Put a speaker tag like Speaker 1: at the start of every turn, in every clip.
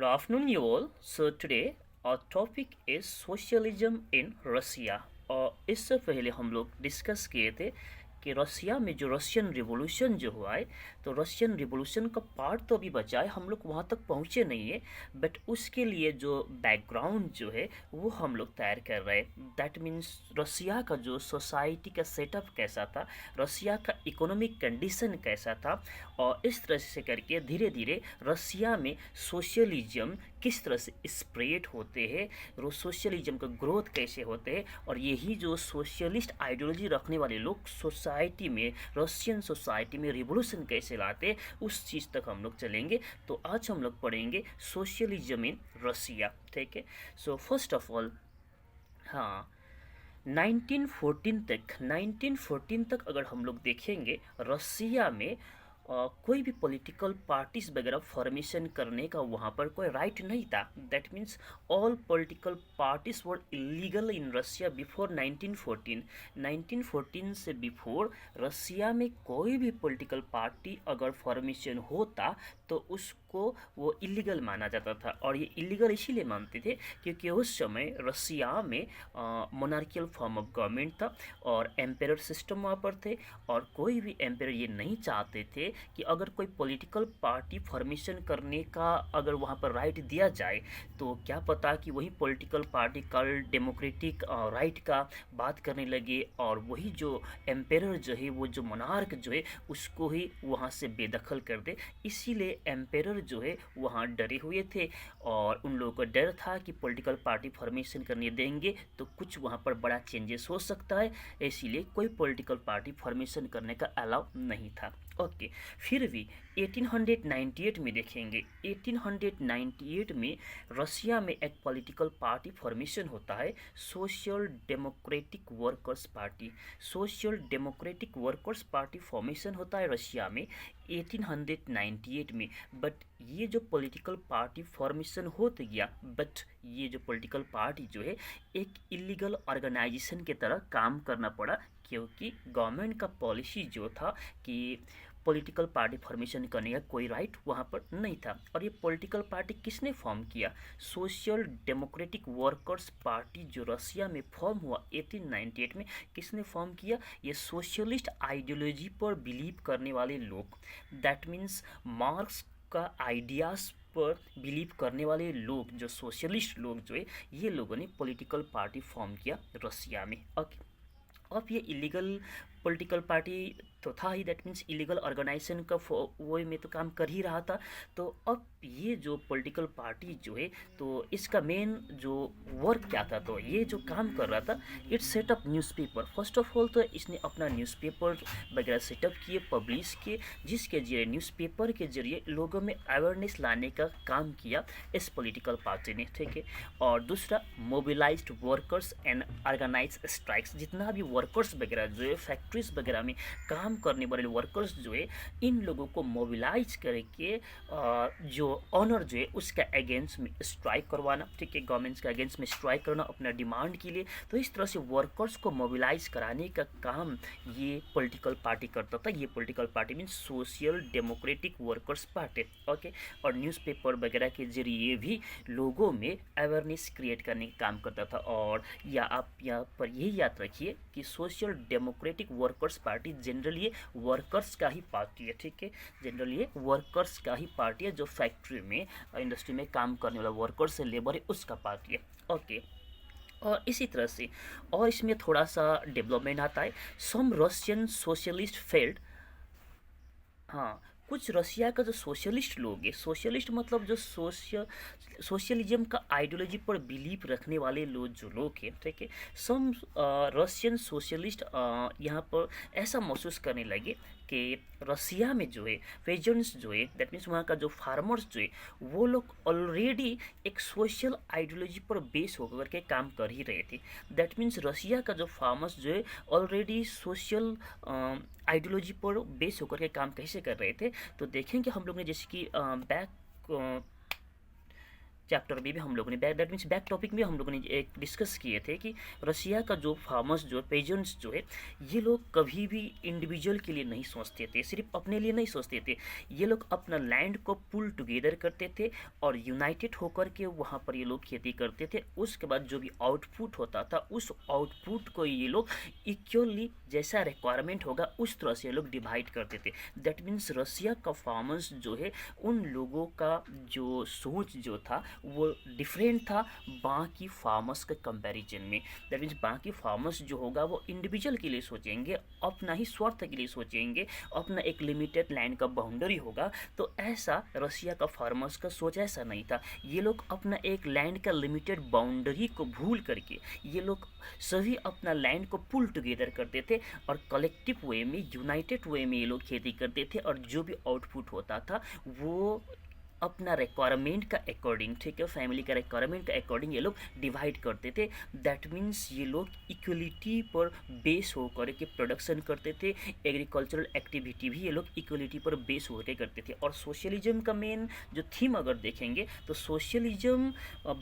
Speaker 1: Good afternoon, you all. So today our topic is socialism in Russia. और इससे पहले हम लोग डिस्कस किए थे कि रसिया में जो रशियन रिवॉल्यूशन जो हुआ है, तो रशियन रिवॉल्यूशन का पार्ट तो अभी बचा है, हम लोग वहाँ तक पहुँचे नहीं है। बट उसके लिए जो बैकग्राउंड जो है वो हम लोग तैयार कर रहे हैं। दैट मीन्स रसिया का जो सोसाइटी का सेटअप कैसा था, रसिया का इकोनॉमिक कंडीशन कैसा था, और इस तरह से करके धीरे धीरे रसिया में सोशलिज्म किस तरह से स्प्रेड होते हैं, सोशलिज्म का ग्रोथ कैसे होते हैं, और यही जो सोशलिस्ट आइडियोलॉजी रखने वाले लोग सोसाइटी में, रशियन सोसाइटी में रिवोल्यूशन कैसे लाते हैं, उस चीज़ तक हम लोग चलेंगे। तो आज हम लोग पढ़ेंगे सोशलिज्म इन रसिया। ठीक है। सो फर्स्ट ऑफ ऑल, हाँ, 1914 तक अगर हम लोग देखेंगे रसिया में कोई भी पॉलिटिकल पार्टीज वगैरह फॉर्मेशन करने का वहाँ पर कोई राइट नहीं था। That means all political parties were illegal in Russia before 1914। 1914 से बिफोर रसिया में कोई भी पॉलिटिकल पार्टी अगर फॉर्मेशन होता तो उसको वो इलीगल माना जाता था। और ये इलीगल इसीलिए मानते थे क्योंकि उस समय रसिया में मोनार्कियल फॉर्म ऑफ गवर्नमेंट था और एम्पेरर सिस्टम वहाँ पर थे, और कोई भी एम्पेरर ये नहीं चाहते थे कि अगर कोई पॉलिटिकल पार्टी फॉर्मेशन करने का अगर वहाँ पर राइट दिया जाए तो क्या पता कि वही पॉलिटिकल पार्टी कल डेमोक्रेटिक राइट का बात करने लगे, और वही जो एम्पेरर जो है, वो जो मोनार्क जो है, उसको ही वहाँ से बेदखल कर दे। इसीलिए एम्पेरर जो है वहाँ डरे हुए थे, और उन लोगों को डर था कि पॉलिटिकल पार्टी फॉर्मेशन करने देंगे तो कुछ वहाँ पर बड़ा चेंजेस हो सकता है, इसीलिए कोई पॉलिटिकल पार्टी फॉर्मेशन करने का अलाउ नहीं था। ओके। फिर भी 1898 में देखेंगे, 1898 में रसिया में एक पॉलिटिकल पार्टी फॉर्मेशन होता है, social democratic workers party. Social democratic workers party formation होता है रशिया में 1898 में। बट ये जो पॉलिटिकल पार्टी फॉर्मेशन होते गया, बट ये जो पॉलिटिकल पार्टी जो है एक इलीगल ऑर्गेनाइजेशन की तरह काम करना पड़ा, क्योंकि गवर्नमेंट का पॉलिसी जो था कि पॉलिटिकल पार्टी फॉर्मेशन करने का कोई राइट वहाँ पर नहीं था। और ये पॉलिटिकल पार्टी किसने फॉर्म किया? सोशल डेमोक्रेटिक वर्कर्स पार्टी जो रसिया में फॉर्म हुआ 1898 में, किसने फॉर्म किया? ये सोशलिस्ट आइडियोलॉजी पर बिलीव करने वाले लोग, दैट मीन्स मार्क्स का आइडियाज़ पर बिलीव करने वाले लोग, जो सोशलिस्ट लोग जो है, ये लोगों ने पॉलिटिकल पार्टी फॉर्म किया रसिया में। ओके। अब ये इलीगल पॉलिटिकल पार्टी तो था ही, दैट मीन्स इलीगल ऑर्गेनाइजेशन का वो में तो काम कर ही रहा था। तो अब ये जो पॉलिटिकल पार्टी जो है, तो इसका मेन जो वर्क क्या था, तो ये जो काम कर रहा था, it's setup newspaper. First of all तो इसने अपना न्यूज़पेपर वगैरह सेटअप किए, पब्लिश किए, जिसके जरिए न्यूज़पेपर के जरिए लोगों में अवेयरनेस लाने का काम किया इस पॉलिटिकल पार्टी ने। ठीक है। और दूसरा, mobilised workers and organise strikes. जितना भी वर्कर्स वगैरह जो है, फैक्ट्रीज वगैरह में काम करने वाले वर्कर्स जो है, इन लोगों को मोबिलाइज करके जो ऑनर जो है उसका अगेंस्ट में स्ट्राइक करवाना। ठीक है। गवर्नमेंट्स के अगेंस्ट में स्ट्राइक करना अपना डिमांड के लिए। तो इस तरह से वर्कर्स को मोबिलाइज कराने का काम ये पॉलिटिकल पार्टी करता था। ये political party means social democratic workers party. Okay. और न्यूज़पेपर वगैरह के जरिए भी लोगों में अवेयरनेस क्रिएट करने का काम करता था। और या आप यहाँ पर यही याद रखिए कि social democratic workers party generally workers का ही पार्टी है। ठीक है। जनरली वर्कर्स का ही पार्टी है, जो फैक्ट्री में, इंडस्ट्री में काम करने वाला वर्कर्स है, लेबर है, उसका पार्टी है। ओके। और इसी तरह से और इसमें थोड़ा सा डेवलपमेंट आता है। सम रशियन सोशलिस्ट फेल्ड, हाँ, कुछ रसिया का जो सोशलिस्ट लोग हैं, सोशलिस्ट मतलब जो सोशलिज्म का आइडियोलॉजी पर बिलीव रखने वाले लोग, जो लोग हैं, ठीक है, सम रशियन सोशलिस्ट यहाँ पर ऐसा महसूस करने लगे कि रसिया में जो है पेजेंट्स जो है, दैट मीन्स वहाँ का जो फार्मर्स जो है, वो लोग ऑलरेडी एक सोशल आइडियोलॉजी पर बेस होकर के काम कर ही रहे थे। दैट मीन्स रसिया का जो फार्मर्स जो है ऑलरेडी सोशल आइडियोलॉजी पर बेस होकर के काम कैसे कर रहे थे, तो देखेंगे हम लोग ने जैसे कि चैप्टर में भी हम लोगों ने दैट मीन्स बैक टॉपिक में हम लोगों ने एक डिस्कस किए थे कि रसिया का जो फार्मर्स जो पेजेंट्स जो है, ये लोग कभी भी इंडिविजुअल के लिए नहीं सोचते थे, सिर्फ अपने लिए नहीं सोचते थे। ये लोग अपना लैंड को पुल टुगेदर करते थे और यूनाइटेड होकर के वहाँ पर ये लोग खेती करते थे। उसके बाद जो भी आउटपुट होता था, उस आउटपुट को ये लोग इक्वली जैसा रिक्वायरमेंट होगा उस तरह से ये लोग डिवाइड करते थे। दैट मीन्स रसिया का फार्मर्स जो है, उन लोगों का जो सोच जो था वो डिफरेंट था बाकी फार्मर्स के कंपैरिजन में। दैट मीन्स बाकी फार्मर्स जो होगा वो इंडिविजुअल के लिए सोचेंगे, अपना ही स्वार्थ के लिए सोचेंगे, अपना एक लिमिटेड लैंड का बाउंड्री होगा। तो ऐसा रसिया का फार्मर्स का सोच ऐसा नहीं था। ये लोग अपना एक लैंड का लिमिटेड बाउंड्री को भूल करके ये लोग सभी अपना लैंड को पुल टुगेदर करते थे और कलेक्टिव वे में, यूनाइटेड वे में ये लोग खेती करते थे। और जो भी आउटपुट होता था वो अपना रिक्वायरमेंट का अकॉर्डिंग, ठीक है, फैमिली का रिक्वायरमेंट का अकॉर्डिंग ये लोग डिवाइड करते थे। दैट मीन्स ये लोग इक्वलिटी पर बेस होकर के प्रोडक्शन करते थे। एग्रीकल्चरल एक्टिविटी भी ये लोग इक्वलिटी पर बेस होकर करते थे। और सोशलिज्म का मेन जो थीम अगर देखेंगे तो सोशलिज्म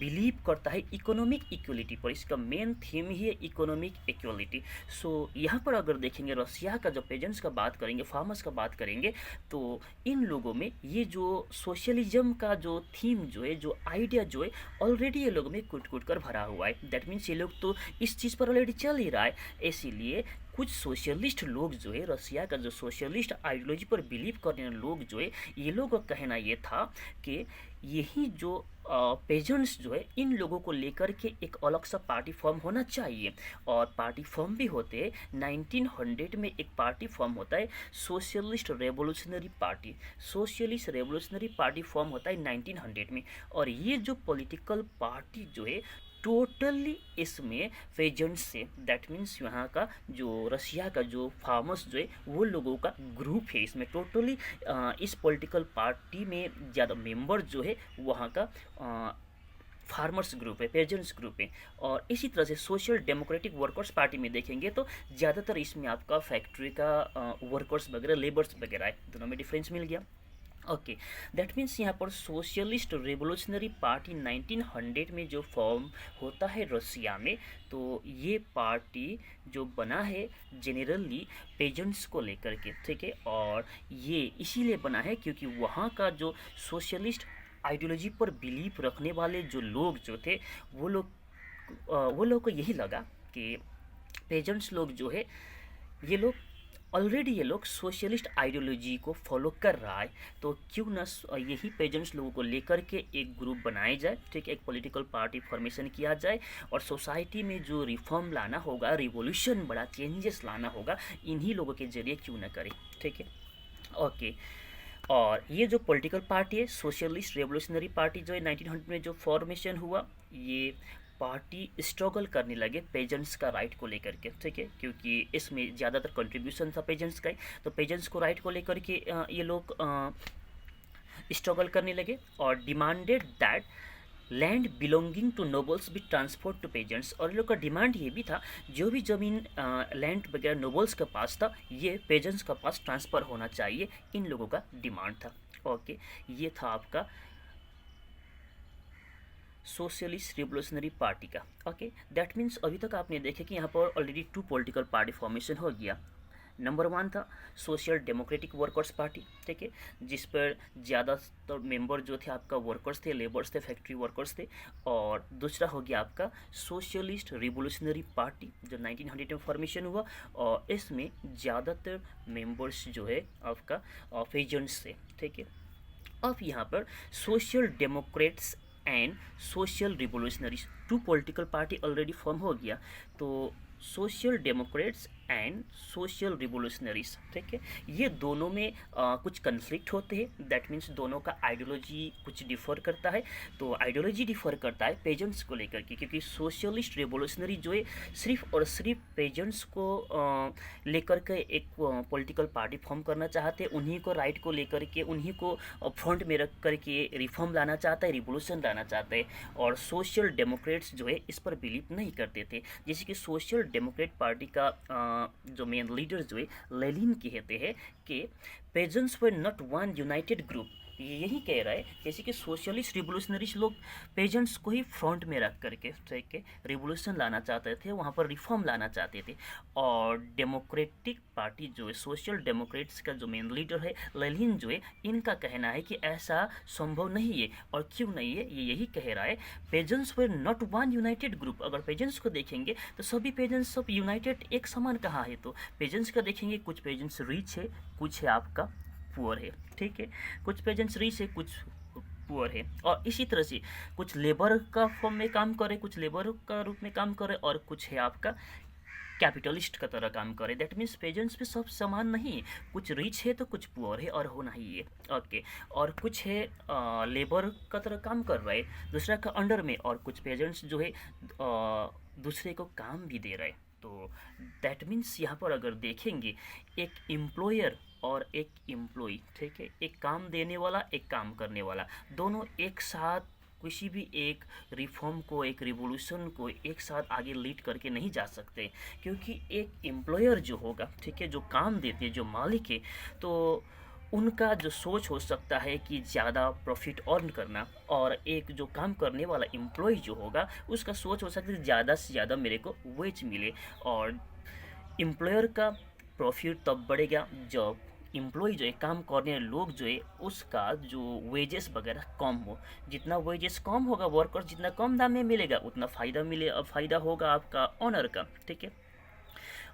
Speaker 1: बिलीव करता है इकोनॉमिक इक्वलिटी पर। इसका मेन थीम ही है इकोनॉमिक इक्वलिटी। सो यहाँ पर अगर देखेंगे रसिया का जो पेजेंट्स का बात करेंगे, फार्मर्स का बात करेंगे, तो इन लोगों में ये जो सोशलिज्म का जो थीम जो है, जो आइडिया जो है, ऑलरेडी ये लोगों में कूट कूट कर भरा हुआ है। दैट मीन्स ये लोग तो इस चीज़ पर ऑलरेडी चल ही रहा है। इसीलिए कुछ सोशलिस्ट लोग जो है, रसिया का जो सोशलिस्ट आइडियोलॉजी पर बिलीव करने वाले लोग जो है, ये लोगों का कहना ये था कि यही जो पेजेंट्स जो है, इन लोगों को लेकर के एक अलग सा पार्टी फॉर्म होना चाहिए। और पार्टी फॉर्म भी होते हैं। 1900 में एक पार्टी फॉर्म होता है socialist revolutionary party. Socialist revolutionary party form होता है 1900 में। और ये जो पॉलिटिकल पार्टी जो है टोटली इसमें पेजेंट्स से, दैट मीन्स यहाँ का जो रसिया का जो फार्मर्स जो है वो लोगों का ग्रुप है। इसमें टोटली इस पॉलिटिकल पार्टी में ज़्यादा मेंबर जो है वहाँ का फार्मर्स ग्रुप है, पेजेंट्स ग्रुप है। और इसी तरह से सोशल डेमोक्रेटिक वर्कर्स पार्टी में देखेंगे तो ज़्यादातर इसमें आपका फैक्ट्री का वर्कर्स वगैरह, लेबर्स वगैरह है। दोनों में डिफरेंस मिल गया। ओके, दैट मीन्स यहाँ पर सोशलिस्ट रेवोल्यूशनरी पार्टी 1900 में जो फॉर्म होता है रसिया में, तो ये पार्टी जो बना है जनरली पेजेंट्स को लेकर के, ठीक है। और ये इसीलिए बना है क्योंकि वहाँ का जो सोशलिस्ट आइडियोलॉजी पर बिलीव रखने वाले जो लोग जो थे, वो लोग को यही लगा कि पेजेंट्स लोग जो है, ये लोग ऑलरेडी ये लोग सोशलिस्ट आइडियोलॉजी को फॉलो कर रहा है, तो क्यों ना यही पेजेंट्स लोगों को लेकर के एक ग्रुप बनाया जाए, ठीक है, एक पॉलिटिकल पार्टी फॉर्मेशन किया जाए। और सोसाइटी में जो रिफॉर्म लाना होगा, रिवॉल्यूशन, बड़ा चेंजेस लाना होगा, इन्हीं लोगों के जरिए क्यों ना करें, ठीक है। ओके, और ये जो पॉलिटिकल पार्टी है सोशलिस्ट रेवोल्यूशनरी पार्टी जो है 1900 में जो फॉर्मेशन हुआ, ये पार्टी स्ट्रगल करने लगे पेजेंट्स का राइट को लेकर के, ठीक है, क्योंकि इसमें ज़्यादातर कंट्रीब्यूशन था पेजेंट्स का ही। तो पेजेंट्स को राइट को लेकर के ये लोग स्ट्रगल करने लगे और demanded that land belonging to nobles be transferred to peasants. और इन लोग का डिमांड ये भी था जो भी ज़मीन लैंड वगैरह नोबल्स के पास था, ये पेजेंट्स के पास ट्रांसफ़र होना चाहिए, इन लोगों का डिमांड था। ओके, ये था आपका सोशलिस्ट रिवोल्यूशनरी पार्टी का। ओके, दैट मीन्स अभी तक आपने देखे कि यहाँ पर ऑलरेडी 2 पॉलिटिकल पार्टी फॉर्मेशन हो गया। नंबर 1 था सोशल डेमोक्रेटिक वर्कर्स पार्टी, ठीक है, जिस पर ज़्यादातर मेंबर जो थे आपका वर्कर्स थे, लेबर्स थे, फैक्ट्री वर्कर्स थे। और दूसरा हो गया आपका सोशलिस्ट रिवोल्यूशनरी पार्टी जो 1900 में फॉर्मेशन हुआ, और इसमें ज़्यादातर मेंबर्स जो है आपका पेजेंट्स थे, ठीक है। अब यहाँ पर social Democrats and social revolutionaries 2 political party already form हो गया। तो social Democrats and social revolutionaries, ठीक है, ये दोनों में कुछ कन्फ्लिक्ट होते हैं। दैट मीन्स दोनों का आइडियोलॉजी कुछ डिफर करता है। तो आइडियोलॉजी डिफर करता है पेजेंट्स को लेकर के, क्योंकि सोशलिस्ट रिवोल्यूशनरी जो है सिर्फ और सिर्फ पेजेंट्स को लेकर के एक पॉलिटिकल पार्टी फॉर्म करना चाहते हैं, उन्हीं को राइट को लेकर के, उन्हीं को फ्रंट में रख करके रिफॉर्म लाना चाहता है, रिवोल्यूशन लाना चाहता है। और सोशल डेमोक्रेट्स जो है इस पर बिलीव नहीं करते थे। जैसे कि सोशल डेमोक्रेट पार्टी का जो मेन लीडर जो है लेनिन कहते हैं कि pageants were not one United group, ये यही कह रहा है जैसे कि सोशलिस्ट रिवोल्यूशनरीज लोग पेजेंट्स को ही फ्रंट में रख करके ठीक है रिवोल्यूशन लाना चाहते थे, वहाँ पर रिफॉर्म लाना चाहते थे। और डेमोक्रेटिक पार्टी जो है, सोशल डेमोक्रेट्स का जो मेन लीडर है लेनिन जो है, इनका कहना है कि ऐसा संभव नहीं है। और क्यों नहीं है ये यही कह रहा है, pageants were not one United group. अगर पेजेंट्स को देखेंगे तो सभी पेजेंट्स सब यूनाइटेड एक समान कहाँ है, तो पेजेंट्स का देखेंगे कुछ पेजेंट्स रिच है, कुछ है आपका पुअर है, ठीक है, कुछ पेजेंट्स रिच है, कुछ पुअर है। और इसी तरह से कुछ लेबर का फॉर्म में काम करे, कुछ लेबर का रूप में काम करे, और कुछ है आपका कैपिटलिस्ट का तरह काम करे। दैट मीन्स पेजेंट्स पे सब समान नहीं है, कुछ रिच है तो कुछ पुअर है, और होना ही है। ओके, और कुछ है लेबर का तरह काम कर रहा है दूसरा का अंडर में, और कुछ पेजेंट्स जो है दूसरे को काम भी दे रहे हैं। तो दैट मीन्स यहाँ पर अगर देखेंगे एक एम्प्लॉयर और एक एम्प्लॉय, ठीक है, एक काम देने वाला एक काम करने वाला, दोनों एक साथ किसी भी एक रिफॉर्म को, एक रिवोल्यूशन को एक साथ आगे लीड करके नहीं जा सकते। क्योंकि एक एम्प्लॉयर जो होगा, ठीक है, जो काम देते हैं, जो मालिक है, तो उनका जो सोच हो सकता है कि ज़्यादा प्रॉफिट अर्न करना, और एक जो काम करने वाला एम्प्लॉय जो होगा उसका सोच हो सकता है ज़्यादा से ज़्यादा मेरे को वेज मिले। और एम्प्लॉयर का प्रॉफिट तब बढ़ेगा जब एम्प्लॉय जो है, काम करने वाले लोग जो है, उसका जो वेजेस वगैरह कम हो। जितना वेजेस कम होगा, वर्कर जितना कम दाम में मिलेगा, उतना फ़ायदा होगा आपका ऑनर का, ठीक है।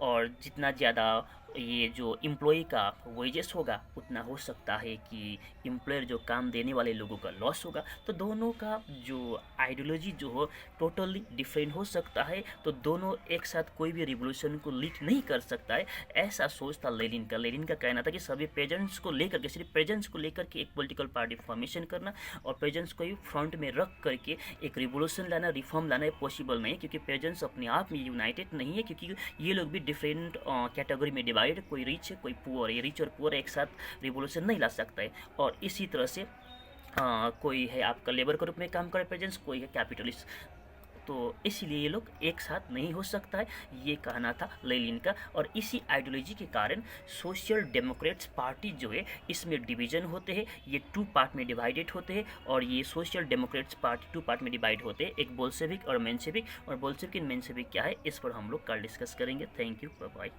Speaker 1: और जितना ज़्यादा ये जो एम्प्लॉय का वेजेस होगा, उतना हो सकता है कि एम्प्लॉयर जो काम देने वाले लोगों का लॉस होगा। तो दोनों का जो आइडियोलॉजी जो हो टोटली डिफरेंट हो सकता है। तो दोनों एक साथ कोई भी रिवोल्यूशन को लीड नहीं कर सकता है, ऐसा सोच था लेनिन का। लेनिन का कहना था कि सभी पेजेंट्स को लेकर के, सिर्फ पेजेंट्स को लेकर के एक पॉलिटिकल पार्टी फॉर्मेशन करना, और पेजेंट्स को ही फ्रंट में रख करके एक रिवोल्यूशन लाना, रिफॉर्म लाना पॉसिबल नहीं है। क्योंकि पेजेंट्स अपने आप में यूनाइटेड नहीं है, क्योंकि ये लोग भी डिफरेंट कैटेगरी में डिवाइड, कोई रिच है कोई पुअर है। रिच और पुअर एक साथ रिवोल्यूशन नहीं ला सकता है। और इसी तरह से कोई है आपका लेबर के रूप में काम करे पेजेंट्स, कोई है कैपिटलिस्ट। तो इसीलिए ये लोग एक साथ नहीं हो सकता है, ये कहना था लेनिन का। और इसी आइडियोलॉजी के कारण सोशल डेमोक्रेट्स पार्टी जो है, इसमें डिवीजन होते हैं, ये 2 पार्ट में डिवाइडेड होते हैं। और ये सोशल डेमोक्रेट्स पार्टी 2 पार्ट में डिवाइड होते हैं, एक बोल्शेविक और मेंशेविक। और बोल्शेविक एंड मेंशेविक क्या है, इस पर हम लोग कल डिस्कस करेंगे। Thank you, bye bye.